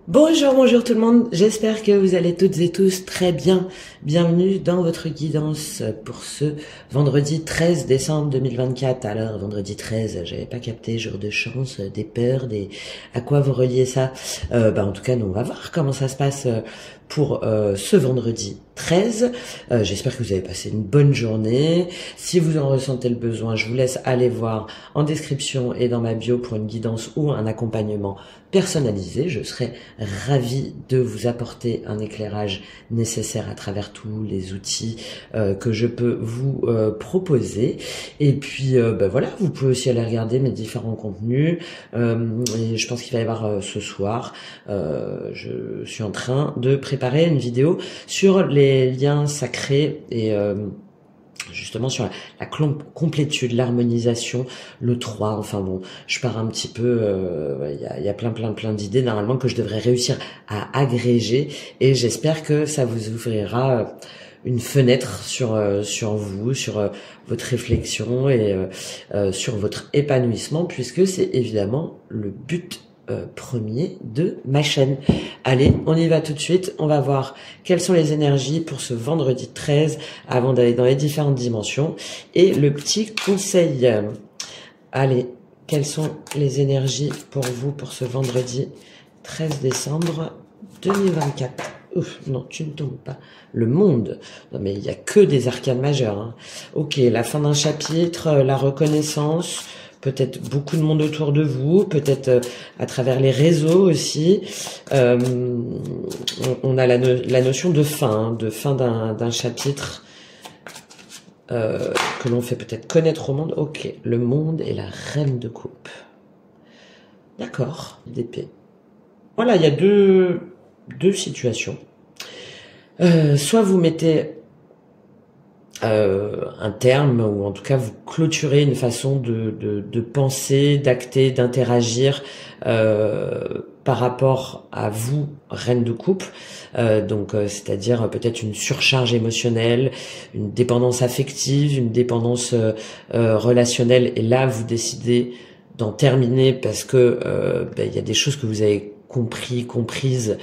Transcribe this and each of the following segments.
Bonjour, bonjour tout le monde, j'espère que vous allez toutes et tous très bien. Bienvenue dans votre guidance pour ce vendredi 13 décembre 2024. Alors, vendredi 13, j'avais pas capté, jour de chance, des peurs, à quoi vous reliez ça? En tout cas, nous on va voir comment ça se passe pour ce vendredi 13. J'espère que vous avez passé une bonne journée. Si vous en ressentez le besoin, je vous laisse aller voir en description et dans ma bio pour une guidance ou un accompagnement personnalisé. Je serai ravie de vous apporter un éclairage nécessaire à travers tous les outils que je peux vous proposer. Et puis voilà, vous pouvez aussi aller regarder mes différents contenus. Et je pense qu'il va y avoir ce soir, je suis en train de préparer une vidéo sur les liens sacrés et justement sur la complétude, l'harmonisation, le 3, enfin bon, je pars un petit peu, il y a plein d'idées normalement que je devrais réussir à agréger et j'espère que ça vous ouvrira une fenêtre sur vous, sur votre réflexion et sur votre épanouissement, puisque c'est évidemment le but premier de ma chaîne. Allez, on y va tout de suite. On va voir quelles sont les énergies pour ce vendredi 13 avant d'aller dans les différentes dimensions. Et le petit conseil. Allez, quelles sont les énergies pour vous pour ce vendredi 13 décembre 2024? Ouf, non, tu ne tombes pas. Le monde. Non, mais il n'y a que des arcanes majeures. Hein. Ok, la fin d'un chapitre, la reconnaissance, peut-être beaucoup de monde autour de vous, peut-être à travers les réseaux aussi. On a la notion de fin d'un chapitre que l'on fait peut-être connaître au monde. Ok, le monde et la reine de coupe. D'accord, d'épée. Voilà, il y a deux situations. Soit vous mettez un terme, ou en tout cas vous clôturez une façon de penser, d'acter, d'interagir par rapport à vous, reine de coupe, c'est-à-dire peut-être une surcharge émotionnelle, une dépendance affective, une dépendance relationnelle, et là vous décidez d'en terminer parce que il y a des choses que vous avez comprises,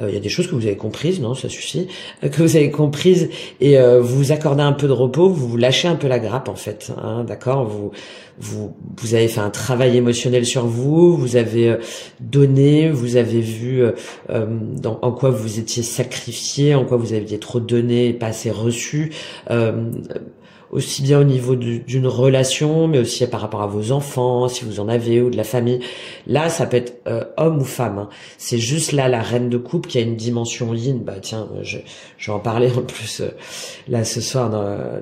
il y a des choses que vous avez comprises, non, ça suffit, que vous avez comprises et vous vous accordez un peu de repos, vous vous lâchez un peu la grappe en fait, hein, d'accord, vous avez fait un travail émotionnel sur vous, vous avez donné, vous avez vu en quoi vous étiez sacrifié, en quoi vous aviez trop donné et pas assez reçu, aussi bien au niveau d'une relation, mais aussi par rapport à vos enfants, si vous en avez, ou de la famille. Là, ça peut être homme ou femme. Hein. C'est juste là la reine de coupe qui a une dimension yin. Bah tiens, je vais en parler en plus là ce soir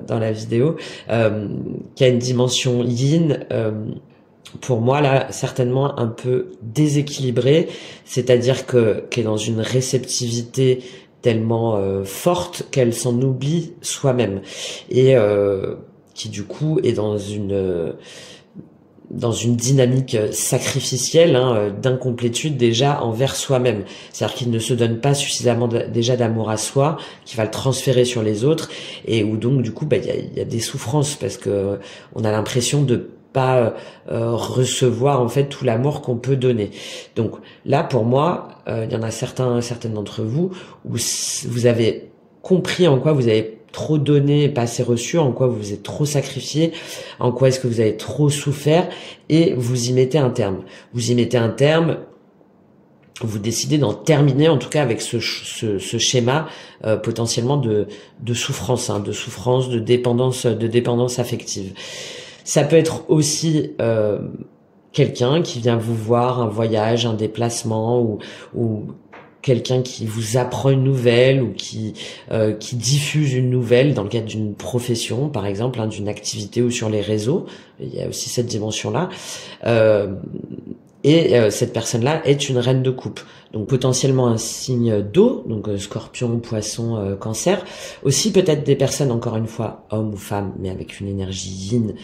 dans la vidéo, qui a une dimension yin. Pour moi là certainement un peu déséquilibrée, c'est-à-dire qu'elle est dans une réceptivité tellement forte qu'elle s'en oublie soi-même et qui du coup est dans une dynamique sacrificielle, hein, d'incomplétude déjà envers soi-même. C'est-à-dire qu'il ne se donne pas suffisamment déjà d'amour à soi, qui va le transférer sur les autres, et où donc du coup y a des souffrances parce que on a l'impression de pas recevoir en fait tout l'amour qu'on peut donner. Donc là pour moi, il y en a certaines d'entre vous où vous avez compris en quoi vous avez trop donné, pas assez reçu, en quoi vous vous êtes trop sacrifié, en quoi est-ce que vous avez trop souffert, et vous y mettez un terme. Vous y mettez un terme, vous décidez d'en terminer en tout cas avec ce schéma potentiellement de souffrance, hein, de dépendance affective. Ça peut être aussi quelqu'un qui vient vous voir, un voyage, un déplacement, ou quelqu'un qui vous apprend une nouvelle ou qui diffuse une nouvelle dans le cadre d'une profession, par exemple, hein, d'une activité ou sur les réseaux. Il y a aussi cette dimension-là. Cette personne-là est une reine de coupe. Donc potentiellement un signe d'eau, donc scorpion, poisson, cancer. Aussi peut-être des personnes, encore une fois, hommes ou femmes, mais avec une énergie yin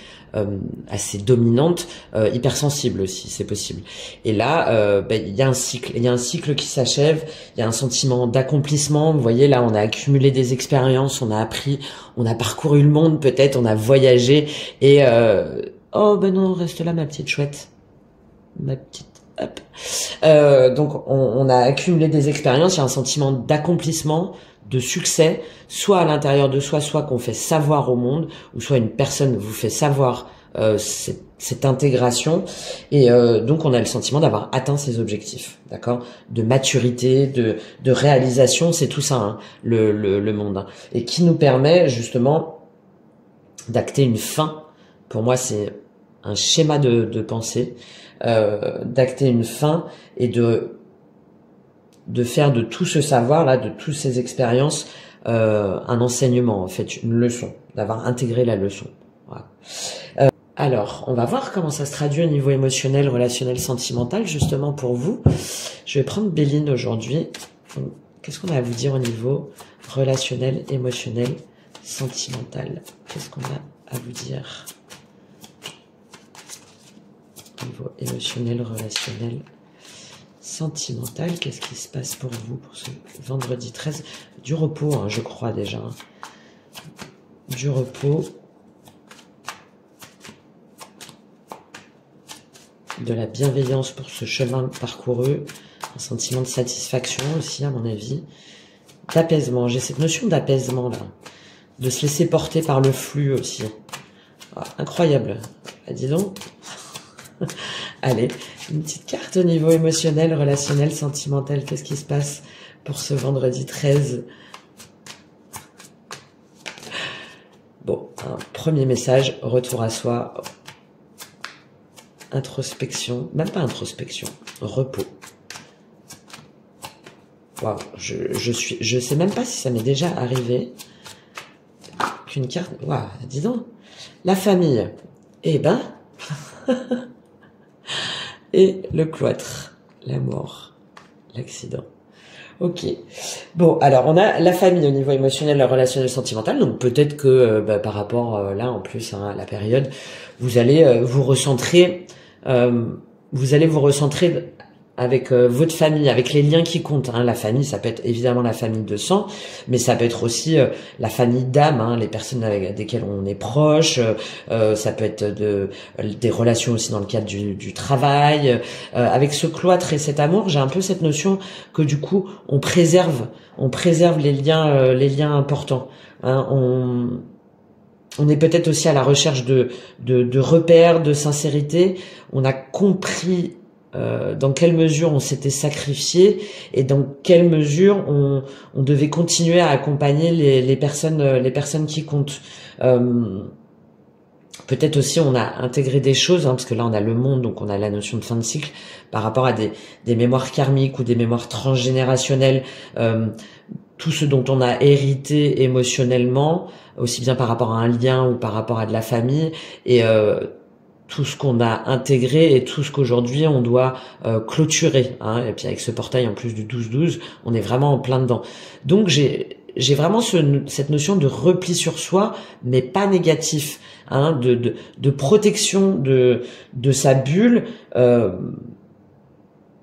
assez dominante, hypersensible aussi, c'est possible. Et là, il y a un cycle qui s'achève, il y a un sentiment d'accomplissement. Vous voyez, là, on a accumulé des expériences, on a appris, on a parcouru le monde peut-être, on a voyagé, et oh ben non, reste là ma petite chouette. Ma petite Hop. Donc on a accumulé des expériences, il y a un sentiment d'accomplissement, de succès, soit à l'intérieur de soi, soit qu'on fait savoir au monde, ou soit une personne vous fait savoir cette intégration, et donc on a le sentiment d'avoir atteint ses objectifs, d'accord, de maturité, de réalisation, c'est tout ça, hein, le monde, hein, et qui nous permet justement d'acter une fin. Pour moi, c'est un schéma de pensée, d'acter une fin et de faire de tout ce savoir là, de toutes ces expériences, un enseignement, en fait, une leçon, d'avoir intégré la leçon. Voilà. Alors, on va voir comment ça se traduit au niveau émotionnel, relationnel, sentimental, justement pour vous. Je vais prendre Béline aujourd'hui. Qu'est-ce qu'on a à vous dire au niveau relationnel, émotionnel, sentimental? Qu'est-ce qu'on a à vous dire au niveau émotionnel, relationnel, sentimental? Qu'est-ce qui se passe pour vous pour ce vendredi 13? Du repos, hein, je crois déjà. Hein. Du repos. De la bienveillance pour ce chemin parcouru, un sentiment de satisfaction aussi à mon avis, d'apaisement, j'ai cette notion d'apaisement là, de se laisser porter par le flux aussi, ah, incroyable, ah, dis donc. Allez, une petite carte au niveau émotionnel, relationnel, sentimental, qu'est-ce qui se passe pour ce vendredi 13? Bon, un premier message, retour à soi, introspection, même pas introspection, repos. Waouh, je sais même pas si ça m'est déjà arrivé qu'une carte. Waouh, dis donc, la famille. Eh ben, et le cloître, la mort, l'accident. Ok. Bon, alors on a la famille au niveau émotionnel, relationnel, sentimental. Donc peut-être que par rapport là en plus hein, à la période, vous allez vous recentrer. Vous allez vous recentrer avec votre famille, avec les liens qui comptent. Hein. La famille, ça peut être évidemment la famille de sang, mais ça peut être aussi la famille d'âme, hein, les personnes avec desquelles on est proche. Ça peut être des relations aussi dans le cadre du travail. Avec ce cloître et cet amour, j'ai un peu cette notion que du coup, on préserve les liens importants. Hein. On est peut-être aussi à la recherche de repères, de sincérité. On a compris dans quelle mesure on s'était sacrifié et dans quelle mesure on devait continuer à accompagner les personnes qui comptent. Peut-être aussi on a intégré des choses, hein, parce que là on a le monde, donc on a la notion de fin de cycle par rapport à des mémoires karmiques ou des mémoires transgénérationnelles. Tout ce dont on a hérité émotionnellement, aussi bien par rapport à un lien ou par rapport à de la famille, et tout ce qu'on a intégré et tout ce qu'aujourd'hui on doit clôturer. Hein, et puis avec ce portail en plus du 12-12, on est vraiment en plein dedans. Donc j'ai vraiment cette notion de repli sur soi, mais pas négatif, hein, de protection de sa bulle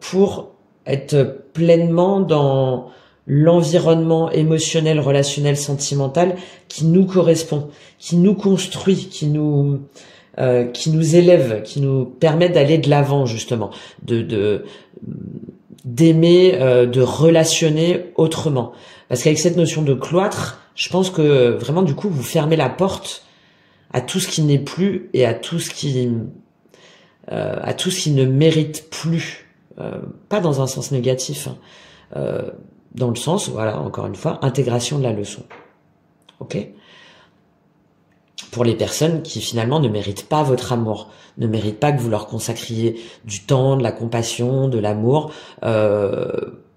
pour être pleinement dans l'environnement émotionnel, relationnel, sentimental qui nous correspond, qui nous construit, qui nous élève, qui nous permet d'aller de l'avant justement, d'aimer, de relationner autrement. Parce qu'avec cette notion de cloître, je pense que vraiment du coup vous fermez la porte à tout ce qui n'est plus et à tout ce qui ne mérite plus, pas dans un sens négatif. Hein. Dans le sens, voilà, encore une fois, intégration de la leçon. Ok ? Pour les personnes qui finalement ne méritent pas votre amour, ne méritent pas que vous leur consacriez du temps, de la compassion, de l'amour,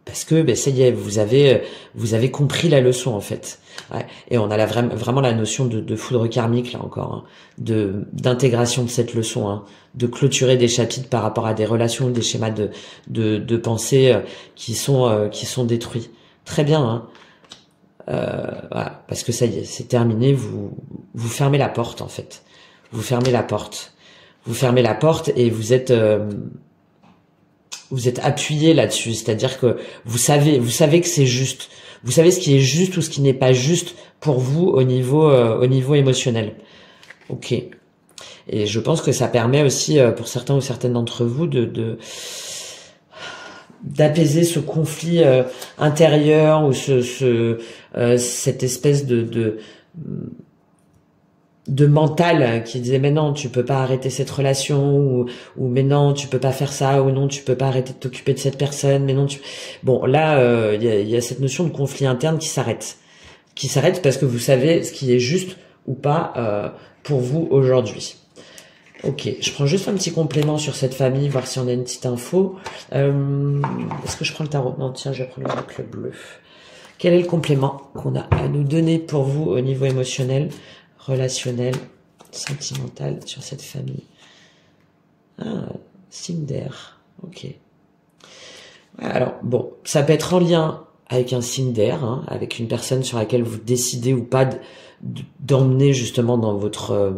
parce que ça y est, vous avez compris la leçon en fait. Ouais. Et on a vraiment la notion de foudre karmique là encore, hein, d'intégration de cette leçon, hein, de clôturer des chapitres par rapport à des relations, des schémas de pensée qui sont détruits. Très bien, hein. Voilà, parce que ça y est, c'est terminé. Vous fermez la porte en fait. Vous fermez la porte. Vous fermez la porte et vous êtes appuyé là-dessus. C'est-à-dire que vous savez que c'est juste. Vous savez ce qui est juste ou ce qui n'est pas juste pour vous au niveau émotionnel. Ok. Et je pense que ça permet aussi pour certains ou certaines d'entre vous de d'apaiser ce conflit intérieur ou cette espèce de mental qui disait mais non tu peux pas arrêter cette relation ou mais non tu peux pas faire ça ou non tu peux pas arrêter de t'occuper de cette personne mais non tu bon là il y a cette notion de conflit interne qui s'arrête parce que vous savez ce qui est juste ou pas pour vous aujourd'hui. Ok, je prends juste un petit complément sur cette famille, voir si on a une petite info. Est-ce que je prends le tarot? Non, tiens, je vais prendre l'oracle bleu. Quel est le complément qu'on a à nous donner pour vous au niveau émotionnel, relationnel, sentimental sur cette famille? Ah, signe d'air. Ok. Alors, bon, ça peut être en lien avec un signe d'air, hein, avec une personne sur laquelle vous décidez ou pas d'emmener justement dans votre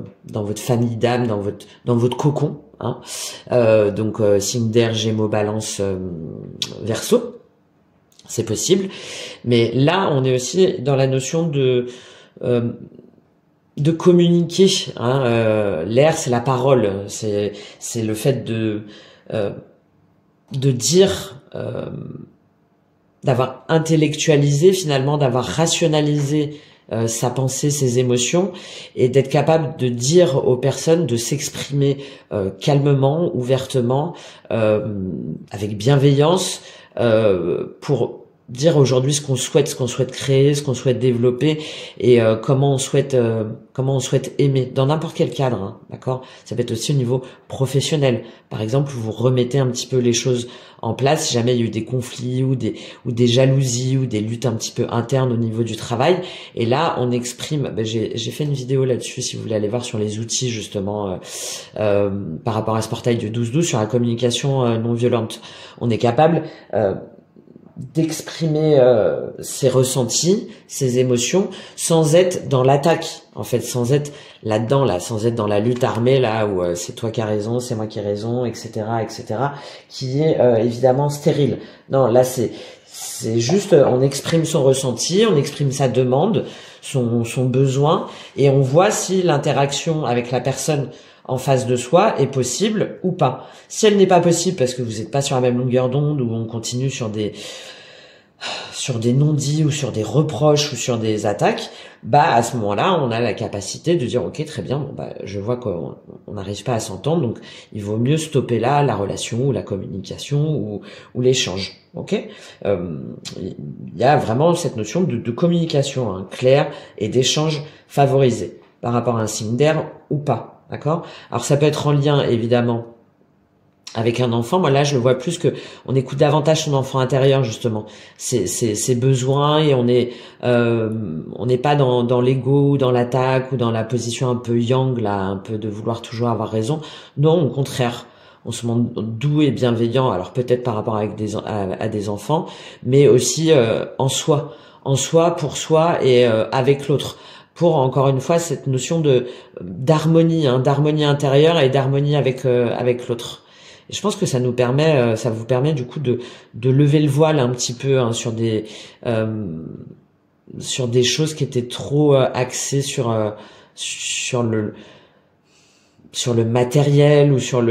famille d'âme, dans votre cocon, hein. Donc signe d'air, Gémeaux, Balance, Verseau, c'est possible. Mais là, on est aussi dans la notion de communiquer, hein. L'air, c'est la parole, c'est le fait de dire, d'avoir intellectualisé finalement, d'avoir rationalisé sa pensée, ses émotions, et d'être capable de dire aux personnes de s'exprimer calmement, ouvertement, avec bienveillance, pour dire aujourd'hui ce qu'on souhaite créer, ce qu'on souhaite développer et comment on souhaite aimer dans n'importe quel cadre, hein, d'accord? Ça peut être aussi au niveau professionnel. Par exemple, vous remettez un petit peu les choses en place si jamais il y a eu des conflits ou des jalousies ou des luttes un petit peu internes au niveau du travail. Et là, on exprime. Ben, j'ai fait une vidéo là-dessus si vous voulez aller voir sur les outils justement par rapport à ce portail du 12-12 sur la communication non violente. On est capable d'exprimer ses ressentis, ses émotions, sans être dans l'attaque, en fait, sans être là-dedans, là, sans être dans la lutte armée, là, où c'est toi qui as raison, c'est moi qui ai raison, etc., qui est évidemment stérile. Non, là, c'est juste, on exprime son ressenti, on exprime sa demande, son besoin, et on voit si l'interaction avec la personne en face de soi est possible ou pas. Si elle n'est pas possible parce que vous n'êtes pas sur la même longueur d'onde ou on continue sur des non-dits ou sur des reproches ou sur des attaques, bah à ce moment-là, on a la capacité de dire ok, très bien, bon bah je vois qu'on n'arrive pas à s'entendre, donc il vaut mieux stopper là la relation ou la communication ou l'échange. Ok, il y a vraiment cette notion de communication claire et d'échange favorisé par rapport à un signe d'air ou pas. D'accord? Alors ça peut être en lien évidemment avec un enfant. Moi là je le vois plus que on écoute davantage son enfant intérieur justement, ses besoins, et on n'est pas dans l'ego ou dans l'attaque ou dans la position un peu yang là, un peu de vouloir toujours avoir raison. Non, au contraire, on se montre doux et bienveillant. Alors peut-être par rapport à des enfants, mais aussi en soi, pour soi et avec l'autre. Pour encore une fois cette notion d'harmonie, d'harmonie intérieure et d'harmonie avec l'autre. Et je pense que ça vous permet du coup de lever le voile un petit peu sur des choses qui étaient trop axées sur le matériel ou sur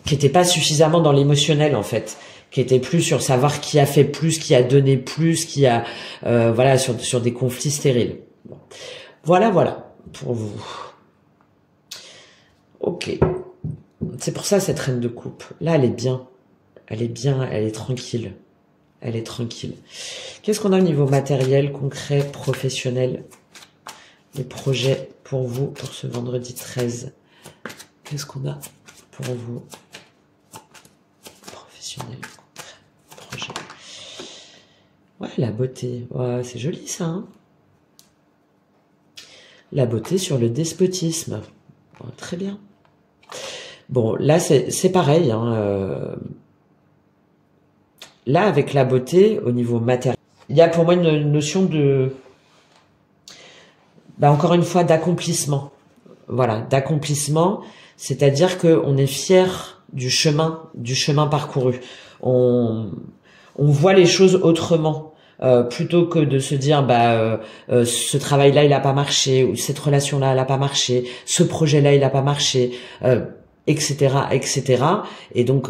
qui était pas suffisamment dans l'émotionnel en fait, qui était plus sur savoir qui a fait plus, qui a donné plus, qui a voilà, sur des conflits stériles. Bon. Voilà pour vous. Ok. C'est pour ça cette reine de coupe. Là, elle est bien, elle est tranquille. Elle est tranquille. Qu'est-ce qu'on a au niveau matériel, concret, professionnel? Les projets pour vous, pour ce vendredi 13. Qu'est-ce qu'on a pour vous? Professionnel, concret, projet. Ouais, la beauté. Ouais, c'est joli ça, hein? La beauté sur le despotisme. Ouais, très bien. Bon, là, c'est pareil, hein. Là, avec la beauté, au niveau matériel, il y a pour moi une notion de... encore une fois, d'accomplissement. Voilà, d'accomplissement, c'est-à-dire qu'on est fier du chemin parcouru. On voit les choses autrement. Plutôt que de se dire ce travail-là il a pas marché, ou cette relation-là elle a pas marché, ce projet-là il a pas marché. etc., etc. Et donc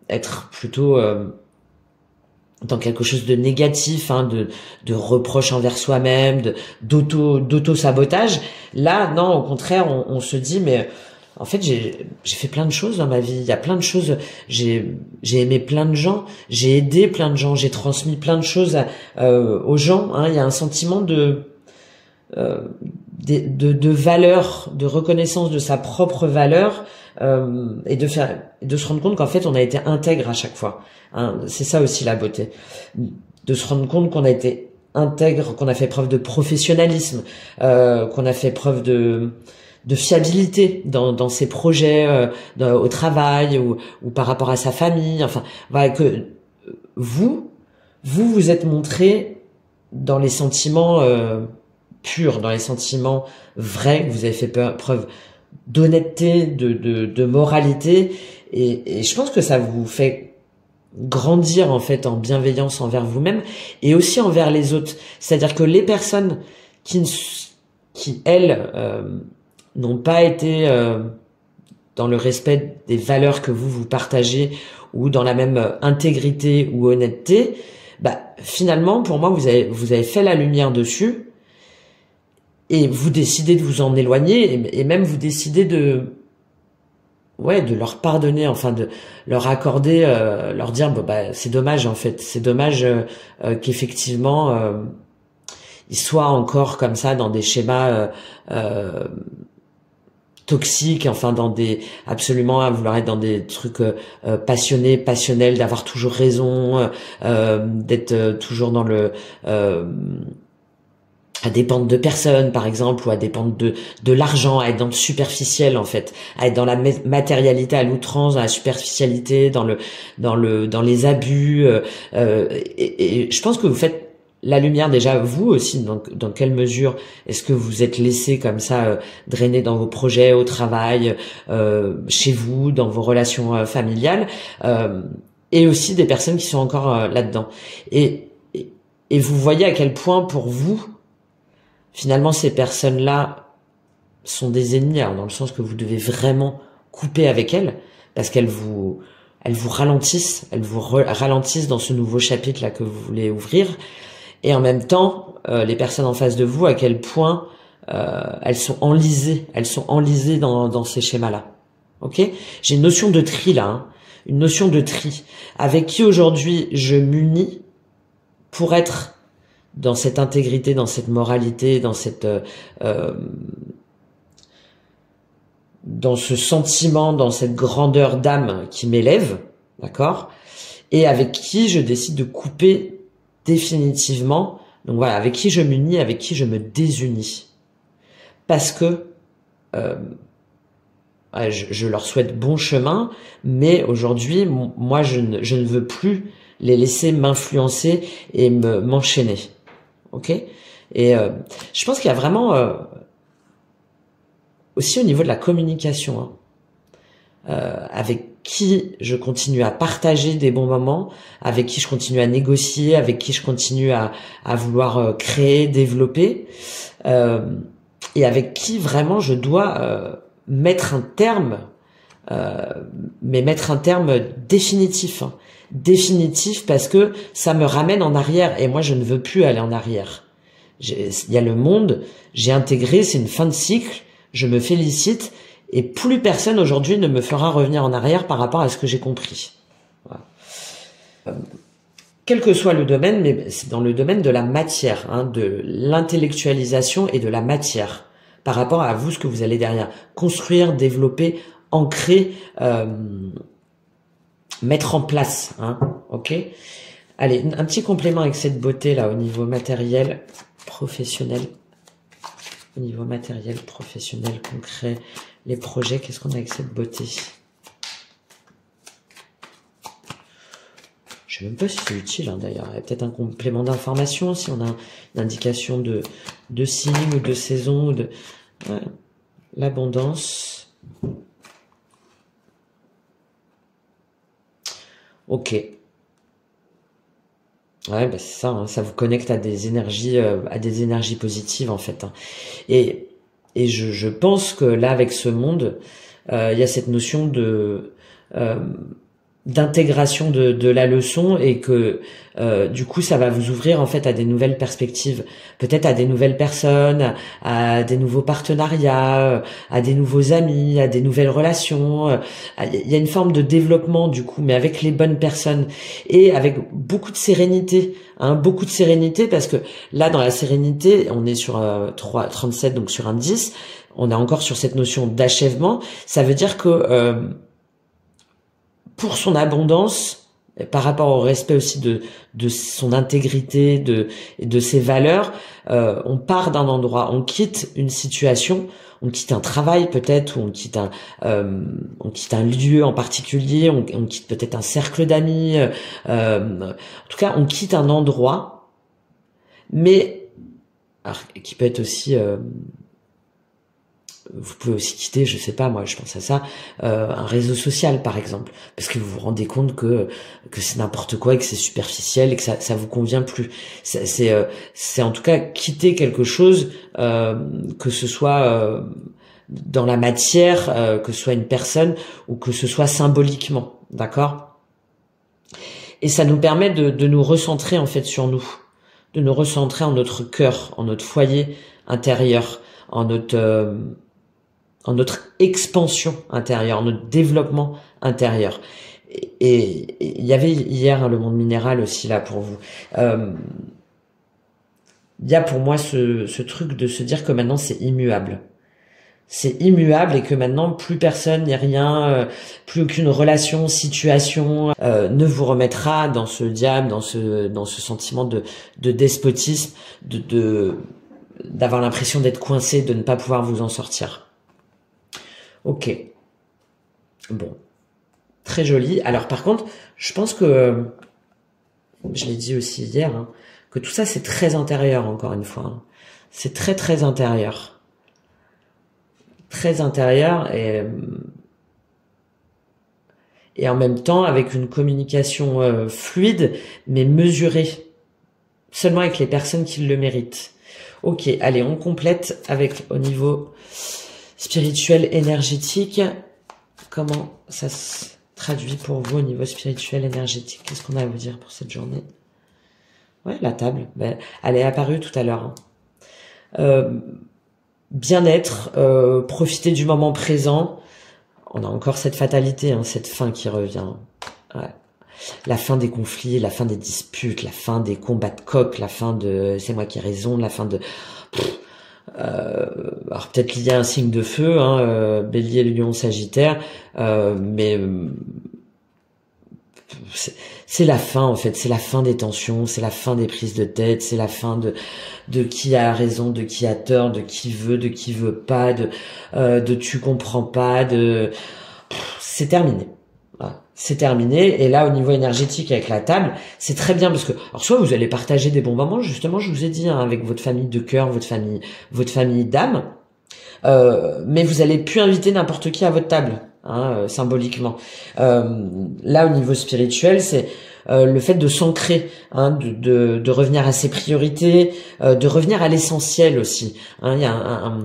être plutôt dans quelque chose de négatif, hein, de reproche envers soi-même, d'auto-sabotage. Là, non, au contraire, on se dit, mais en fait, j'ai fait plein de choses dans ma vie. Il y a plein de choses. J'ai aimé plein de gens. J'ai aidé plein de gens. J'ai transmis plein de choses aux gens. Hein. Il y a un sentiment de valeur, de reconnaissance de sa propre valeur, et de se rendre compte qu'en fait on a été intègre à chaque fois. Hein. C'est ça aussi la beauté, de se rendre compte qu'on a été intègre, qu'on a fait preuve de professionnalisme, qu'on a fait preuve de fiabilité dans ses projets, au travail ou par rapport à sa famille. Enfin, voilà, que vous êtes montré dans les sentiments purs, dans les sentiments vrais, que vous avez fait preuve d'honnêteté, de moralité, et je pense que ça vous fait grandir en fait en bienveillance envers vous-même et aussi envers les autres. C'est-à-dire que les personnes qui elles n'ont pas été dans le respect des valeurs que vous partagez ou dans la même intégrité ou honnêteté, bah finalement pour moi vous avez fait la lumière dessus. Et vous décidez de vous en éloigner et même vous décidez de leur pardonner, enfin de leur accorder, leur dire bon, bah c'est dommage en fait, c'est dommage qu'effectivement ils soient encore comme ça dans des schémas toxiques, enfin dans des absolument à vouloir être dans des trucs passionnels, d'avoir toujours raison, d'être toujours dans le à dépendre de personnes, par exemple, ou à dépendre de l'argent, à être dans le superficiel, en fait, à être dans la matérialité à l'outrance, dans la superficialité, dans les abus, et je pense que vous faites la lumière déjà, vous aussi, dans quelle mesure est-ce que vous êtes laissé comme ça drainer dans vos projets, au travail, chez vous, dans vos relations familiales, et aussi des personnes qui sont encore là-dedans. Et vous voyez à quel point pour vous, finalement, ces personnes-là sont des ennemis, alors dans le sens que vous devez vraiment couper avec elles, parce qu'elles vous ralentissent, ralentissent dans ce nouveau chapitre-là que vous voulez ouvrir, et en même temps, les personnes en face de vous, à quel point elles sont enlisées dans ces schémas-là. Ok ? J'ai une notion de tri là, hein, une notion de tri, avec qui aujourd'hui je m'unis pour être dans cette intégrité, dans cette moralité, dans ce sentiment, dans cette grandeur d'âme qui m'élève, d'accord, et avec qui je décide de couper définitivement. Donc voilà, avec qui je m'unis, avec qui je me désunis, parce que je leur souhaite bon chemin, mais aujourd'hui, moi, je ne veux plus les laisser m'influencer et m'enchaîner. Ok ? Et je pense qu'il y a vraiment aussi au niveau de la communication, hein, avec qui je continue à partager des bons moments, avec qui je continue à négocier, avec qui je continue à vouloir créer, développer, et avec qui vraiment je dois mettre un terme, mais mettre un terme définitif, hein. Définitif, parce que ça me ramène en arrière et moi je ne veux plus aller en arrière. Il y a le monde, j'ai intégré, c'est une fin de cycle, je me félicite et plus personne aujourd'hui ne me fera revenir en arrière par rapport à ce que j'ai compris. Voilà. Quel que soit le domaine, mais c'est dans le domaine de la matière, hein, de l'intellectualisation et de la matière par rapport à vous, ce que vous allez derrière construire, développer, ancrer, mettre en place, hein, ok. Allez, un petit complément avec cette beauté là au niveau matériel, professionnel, concret, les projets. Qu'est-ce qu'on a avec cette beauté? Je sais même pas si c'est utile, hein, d'ailleurs. Il y a peut-être un complément d'information si on a une indication de signe ou de saison ou de l'abondance. Ok. Ouais, bah c'est ça, hein, ça vous connecte à des énergies positives en fait. Hein. Et je pense que là, avec ce monde, il y a cette notion de d'intégration de la leçon, et que du coup ça va vous ouvrir en fait à des nouvelles perspectives, peut-être à des nouvelles personnes, à des nouveaux partenariats, à des nouveaux amis, à des nouvelles relations. Il y a une forme de développement du coup, mais avec les bonnes personnes et avec beaucoup de sérénité, hein, beaucoup de sérénité, parce que là dans la sérénité on est sur 37, donc sur un 10, on est encore sur cette notion d'achèvement. Ça veut dire que pour son abondance, par rapport au respect aussi de son intégrité, de ses valeurs, on part d'un endroit, on quitte une situation, on quitte un travail peut-être, ou on quitte un lieu en particulier, on quitte peut-être un cercle d'amis, en tout cas on quitte un endroit, mais alors, qui peut être aussi vous pouvez aussi quitter, je sais pas, moi je pense à ça, un réseau social par exemple, parce que vous vous rendez compte que c'est n'importe quoi et que c'est superficiel et que ça vous convient plus. C'est en tout cas quitter quelque chose, que ce soit dans la matière, que ce soit une personne ou que ce soit symboliquement, d'accord? Et ça nous permet de nous recentrer en fait sur nous, de nous recentrer en notre cœur, en notre foyer intérieur, en notre expansion intérieure, notre développement intérieur. Et il y avait hier le monde minéral aussi là pour vous. Il y a pour moi ce truc de se dire que maintenant c'est immuable. C'est immuable et que maintenant plus personne ni rien, plus aucune relation, situation ne vous remettra dans ce diable, dans ce sentiment de despotisme, d'avoir l'impression d'être coincé, de ne pas pouvoir vous en sortir. Ok. Bon. Très joli. Alors par contre, je pense que, je l'ai dit aussi hier, hein, que tout ça c'est très intérieur encore une fois. Hein. C'est très très intérieur. Très intérieur et en même temps avec une communication fluide mais mesurée. Seulement avec les personnes qui le méritent. Ok, allez, on complète avec au niveau spirituel, énergétique. Comment ça se traduit pour vous au niveau spirituel, énergétique? Qu'est-ce qu'on a à vous dire pour cette journée? Ouais, la table. Ben, elle est apparue tout à l'heure. Hein. Bien-être, profiter du moment présent. On a encore cette fatalité, hein, cette fin qui revient. Ouais. La fin des conflits, la fin des disputes, la fin des combats de coq, la fin de c'est moi qui ai raison, la fin de... alors peut-être lié à un signe de feu, hein, Bélier, Lion, Sagittaire, mais c'est la fin en fait, c'est la fin des tensions, c'est la fin des prises de tête, c'est la fin de qui a raison, de qui a tort, de qui veut pas, de tu comprends pas, c'est terminé. Voilà. C'est terminé, et là au niveau énergétique avec la table, c'est très bien parce que alors soit vous allez partager des bons moments, justement je vous ai dit, hein, avec votre famille de cœur, votre famille d'âme, mais vous allez plus inviter n'importe qui à votre table, hein, symboliquement. Là au niveau spirituel, c'est le fait de s'ancrer, hein, de revenir à ses priorités, de revenir à l'essentiel aussi. Hein, il y a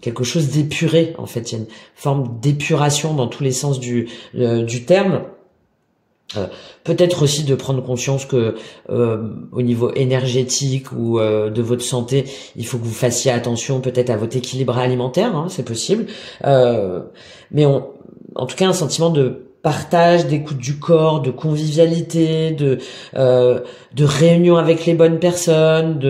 quelque chose d'épuré, en fait, il y a une forme d'épuration dans tous les sens du terme. Peut-être aussi de prendre conscience que au niveau énergétique ou de votre santé, il faut que vous fassiez attention peut-être à votre équilibre alimentaire, hein, c'est possible. Mais en tout cas, un sentiment de partage, d'écoute du corps, de convivialité, de réunion avec les bonnes personnes,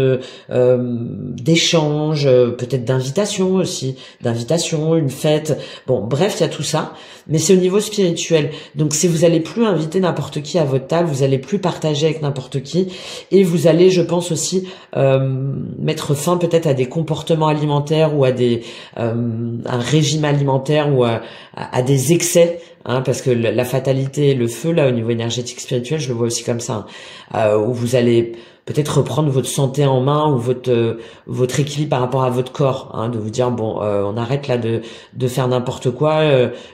d'échanges, peut-être d'invitation aussi, une fête. Bon, bref, il y a tout ça, mais c'est au niveau spirituel. Donc, si vous allez plus inviter n'importe qui à votre table, vous allez plus partager avec n'importe qui, et vous allez, je pense aussi, mettre fin peut-être à des comportements alimentaires ou à un régime alimentaire ou à des excès. Hein, parce que la fatalité, le feu, là, au niveau énergétique spirituel, je le vois aussi comme ça, hein, où vous allez peut-être reprendre votre santé en main ou votre équilibre par rapport à votre corps, hein, de vous dire bon, on arrête là de faire n'importe quoi.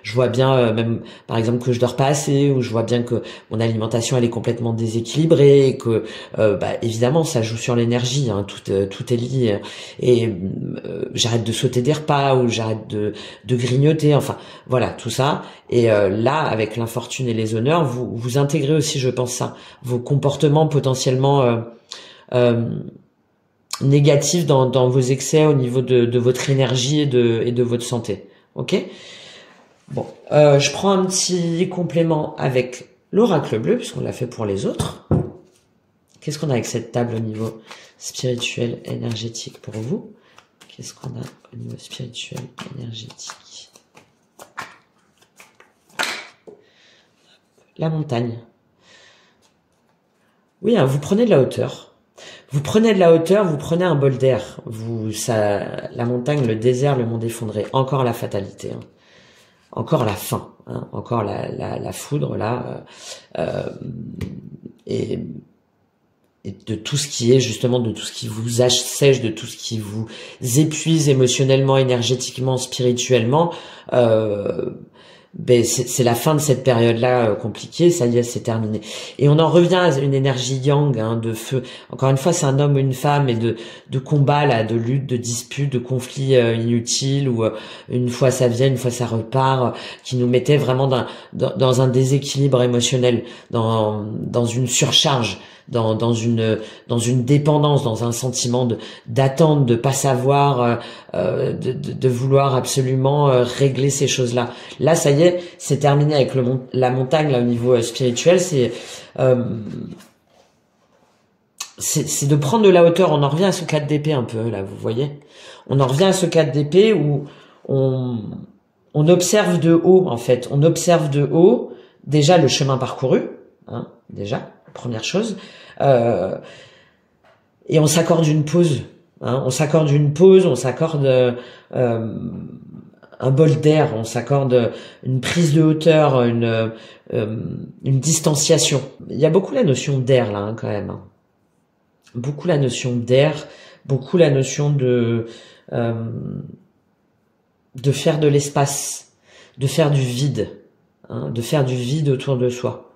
Je vois bien même par exemple que je dors pas assez, ou je vois bien que mon alimentation elle est complètement déséquilibrée, et que évidemment ça joue sur l'énergie, hein, tout est lié, et j'arrête de sauter des repas, ou j'arrête de grignoter, enfin voilà tout ça. Et là, avec l'infortune et les honneurs, vous intégrez aussi, je pense, ça, vos comportements potentiellement négatifs dans vos excès au niveau de votre énergie et de votre santé. Ok? Bon, je prends un petit complément avec l'oracle bleu, puisqu'on l'a fait pour les autres. Qu'est-ce qu'on a avec cette table au niveau spirituel, énergétique pour vous? Qu'est-ce qu'on a au niveau spirituel, énergétique? La montagne. Oui, hein, vous prenez de la hauteur. Vous prenez de la hauteur, vous prenez un bol d'air. La montagne, le désert, le monde effondré. Encore la fatalité. Hein. Encore la faim. Hein. Encore la foudre, là. Et de tout ce qui est, justement, de tout ce qui vous assèche, de tout ce qui vous épuise émotionnellement, énergétiquement, spirituellement. C'est la fin de cette période-là compliquée, ça y est, c'est terminé. Et on en revient à une énergie yang, hein, de feu. Encore une fois, c'est un homme ou une femme, et de combat, là, de lutte, de dispute, de conflits inutiles, où une fois ça vient, une fois ça repart, qui nous mettait vraiment dans un déséquilibre émotionnel, dans une surcharge, dans une dépendance, dans un sentiment d'attente, de pas savoir, de vouloir absolument régler ces choses-là. Là, ça y est, c'est terminé avec la montagne, là, au niveau spirituel. C'est de prendre de la hauteur. On en revient à ce 4 d'épée un peu, là, vous voyez. On en revient à ce 4 d'épée où on observe de haut, en fait. On observe de haut déjà le chemin parcouru, hein, déjà, première chose. Et on s'accorde une pause. Hein, on s'accorde une pause, on s'accorde un bol d'air, on s'accorde une prise de hauteur, une distanciation. Il y a beaucoup la notion d'air là, hein, quand même. Hein. Beaucoup la notion d'air, beaucoup la notion de faire de l'espace, de faire du vide, hein, de faire du vide autour de soi.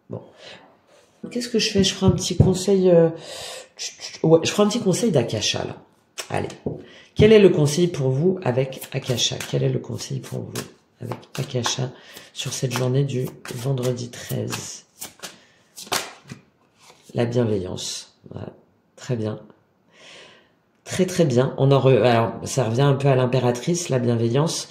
Bon. Qu'est-ce que je fais? Je ferai un petit conseil. Ouais, je ferai un petit conseil d'Akasha là. Allez. Quel est le conseil pour vous avec Akasha? Quel est le conseil pour vous avec Akasha sur cette journée du vendredi 13? La bienveillance. Voilà. Très bien. Très très bien. Alors, ça revient un peu à l'impératrice, la bienveillance.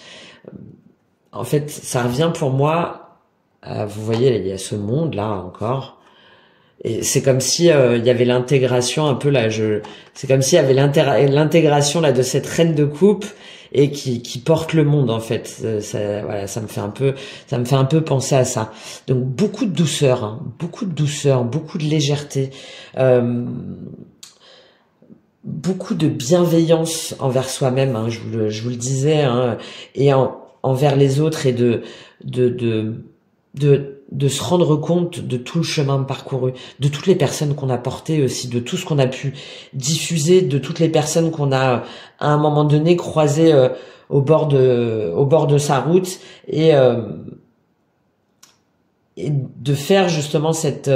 En fait, ça revient pour moi, vous voyez, il y a ce monde-là encore. Et c'est comme si il y avait l'intégration un peu là. C'est comme s'il y avait l'intégration là de cette reine de coupe et qui porte le monde en fait. Voilà, ça me fait un peu penser à ça. Donc beaucoup de douceur, hein, beaucoup de légèreté, beaucoup de bienveillance envers soi-même. Hein, je vous le disais, hein, et envers les autres, et de se rendre compte de tout le chemin parcouru, de toutes les personnes qu'on a portées aussi, de tout ce qu'on a pu diffuser, de toutes les personnes qu'on a à un moment donné croisées au bord de sa route, et de faire justement cette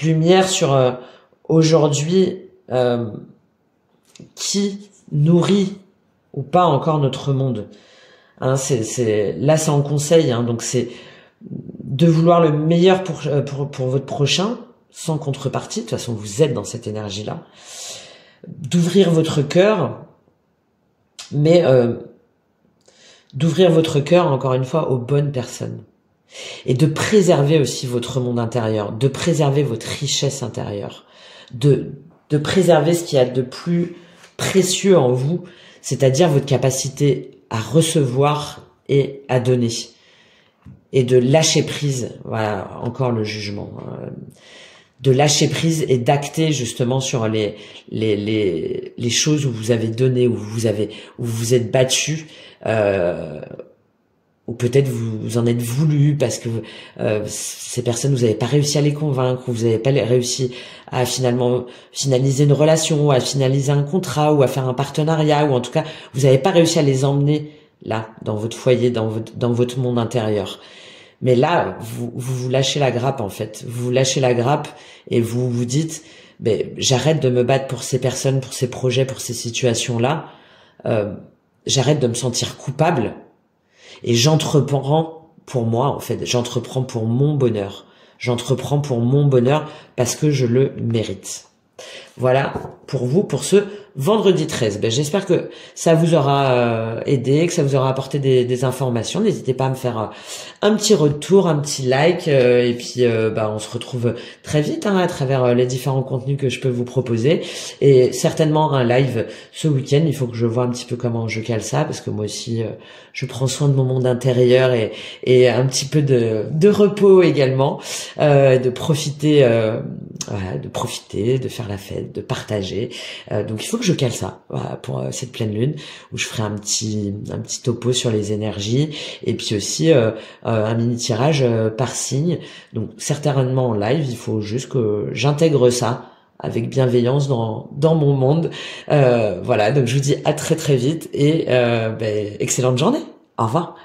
lumière sur aujourd'hui qui nourrit ou pas encore notre monde. Hein, là c'est en conseil, hein, donc c'est de vouloir le meilleur pour votre prochain, sans contrepartie. De toute façon, vous êtes dans cette énergie-là. D'ouvrir votre cœur, mais d'ouvrir votre cœur, encore une fois, aux bonnes personnes. Et de préserver aussi votre monde intérieur, de préserver votre richesse intérieure, de préserver ce qu'il y a de plus précieux en vous, c'est-à-dire votre capacité à recevoir et à donner. Et de lâcher prise, voilà, encore le jugement, de lâcher prise et d'acter justement sur les choses où vous avez donné, où vous vous êtes battu, ou peut-être vous en êtes voulu parce que ces personnes, vous n'avez pas réussi à les convaincre, ou vous n'avez pas réussi à finalement finaliser une relation, ou à finaliser un contrat, ou à faire un partenariat, ou en tout cas, vous n'avez pas réussi à les emmener là, dans votre foyer, dans votre monde intérieur. Mais là, vous lâchez la grappe en fait. Vous lâchez la grappe et vous vous dites, ben, j'arrête de me battre pour ces personnes, pour ces projets, pour ces situations-là. J'arrête de me sentir coupable. Et j'entreprends pour moi, en fait. J'entreprends pour mon bonheur. J'entreprends pour mon bonheur parce que je le mérite. Voilà pour vous, pour ce vendredi 13. Ben, j'espère que ça vous aura aidé, que ça vous aura apporté des informations. N'hésitez pas à me faire un petit retour, un petit like. Et puis, on se retrouve très vite à travers les différents contenus que je peux vous proposer. Et certainement un live ce week-end. Il faut que je vois un petit peu comment je cale ça, parce que moi aussi, je prends soin de mon monde intérieur et un petit peu de repos également. De profiter, de faire la fête, de partager. Donc il faut que je cale ça, voilà, pour cette pleine lune, où je ferai un petit topo sur les énergies, et puis aussi un mini tirage par signe. Donc certainement en live, il faut juste que j'intègre ça avec bienveillance dans mon monde. Voilà, donc je vous dis à très très vite et excellente journée. Au revoir.